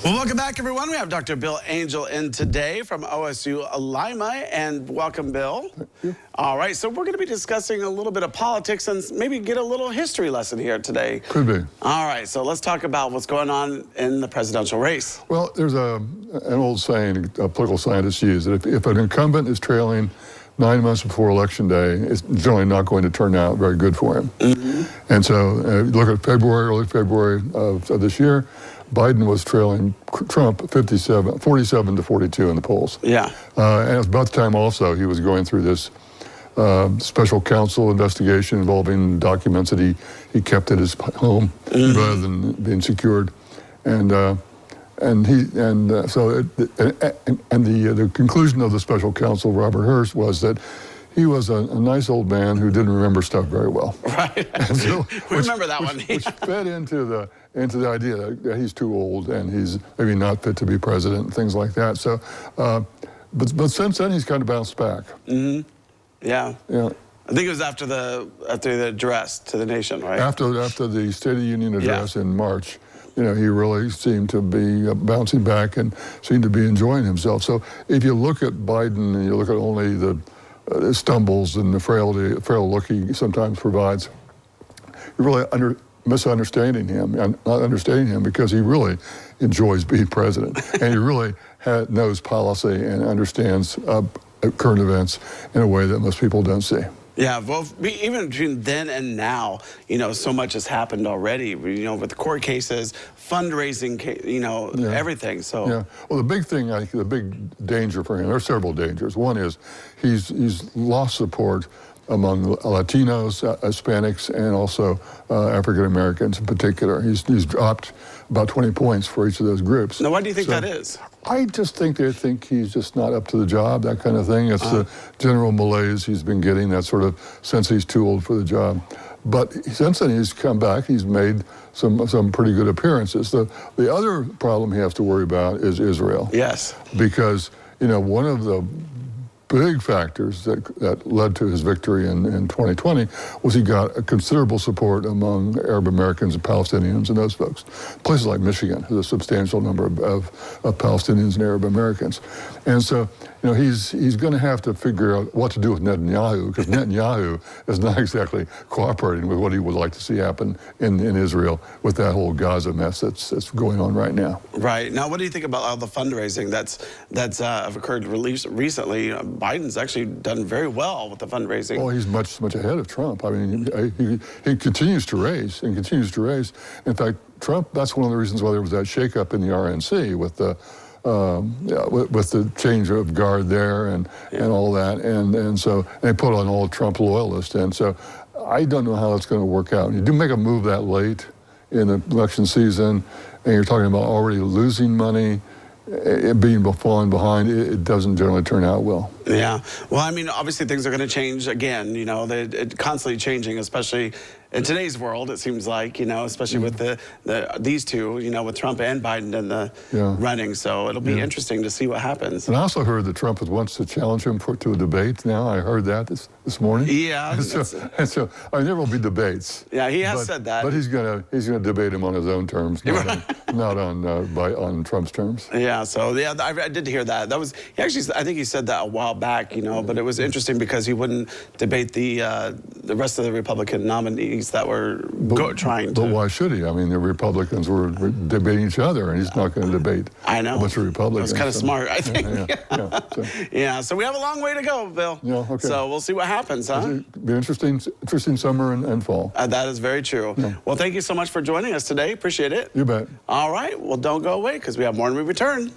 Well, welcome back, everyone. We have Dr. Bill Angel in today from OSU Lima, and welcome, Bill. Thank you. All right, so we're going to be discussing a little bit of politics and maybe get a little history lesson here today. Could be. All right, so let's talk about what's going on in the presidential race. Well, there's an old saying political scientists use that if an incumbent is trailing 9 months before Election Day, it's generally not going to turn out very good for him. Mm-hmm. And so look at early February of this year, Biden was trailing Trump 47 to 42 in the polls. Yeah. And it was about the time also he was going through this special counsel investigation involving documents that he kept at his home rather than being secured. The conclusion of the special counsel, Robert Hurst, was that he was a nice old man who didn't remember stuff very well. Right. And so, we remember that one. Which fed into the idea that he's too old and he's maybe not fit to be president and things like that. So, but since then he's kind of bounced back. Mm-hmm. Yeah. Yeah. I think it was after the address to the nation, right? After the State of the Union address in March. You know, he really seemed to be bouncing back and seemed to be enjoying himself. So if you look at Biden and you look at only the stumbles and the frail look he sometimes provides, you're really misunderstanding him and not understanding him, because he really enjoys being president and he really knows policy and understands current events in a way that most people don't see. Yeah, well, even between then and now, you know, so much has happened already, you know, with the court cases, fundraising, you know, everything, so. Yeah, well, the big thing, I think the big danger for him, there are several dangers. One is he's lost support among Latinos, Hispanics, and also African Americans in particular. He's dropped about 20 points for each of those groups. Now, why do you think that is? I just think they think he's just not up to the job, that kind of thing. It's the general malaise he's been getting, that sort of sense he's too old for the job. But since then he's come back, he's made some pretty good appearances. The other problem he has to worry about is Israel. Yes. Because, you know, one of the big factors that led to his victory in 2020 was he got a considerable support among Arab Americans and Palestinians and those folks. Places like Michigan has a substantial number of Palestinians and Arab Americans. And so, you know, he's going to have to figure out what to do with Netanyahu, because Netanyahu is not exactly cooperating with what he would like to see happen in Israel with that whole Gaza mess that's going on right now. Right. Now, what do you think about all the fundraising that's occurred recently? Biden's actually done very well with the fundraising. Oh, he's much ahead of Trump. I mean, he continues to raise and continues to raise. In fact, Trump, that's one of the reasons why there was that shakeup in the RNC with the change of guard there and all that. And so they put on all Trump loyalists. And so I don't know how that's going to work out. You do make a move that late in the election season, and you're talking about already losing money, being falling behind, it doesn't generally turn out well. Yeah. Well, I mean, obviously things are going to change again. You know, they're constantly changing, especially in today's world, it seems like, you know, especially with these two, you know, with Trump and Biden in the running. So it'll be interesting to see what happens. And I also heard that Trump wants to challenge him to a debate now. I heard that this morning. Yeah. And so I mean, there will be debates. Yeah, he has said that. But he's gonna debate him on his own terms, not on Trump's terms. Yeah. So yeah, I did hear that. That was I think he said that a while back, you know. But it was interesting because he wouldn't debate the rest of the Republican nominees that were trying to. But why should he? I mean, the Republicans were debating each other, and he's not going to debate. I know. A bunch of Republicans. That's kind of smart, I think. Yeah. So we have a long way to go, Bill. Yeah. Okay. So we'll see what happens, huh? It'll be an interesting summer and fall. That is very true. Yeah. Well, thank you so much for joining us today. Appreciate it. You bet. All right. Well, don't go away, because we have more when we return.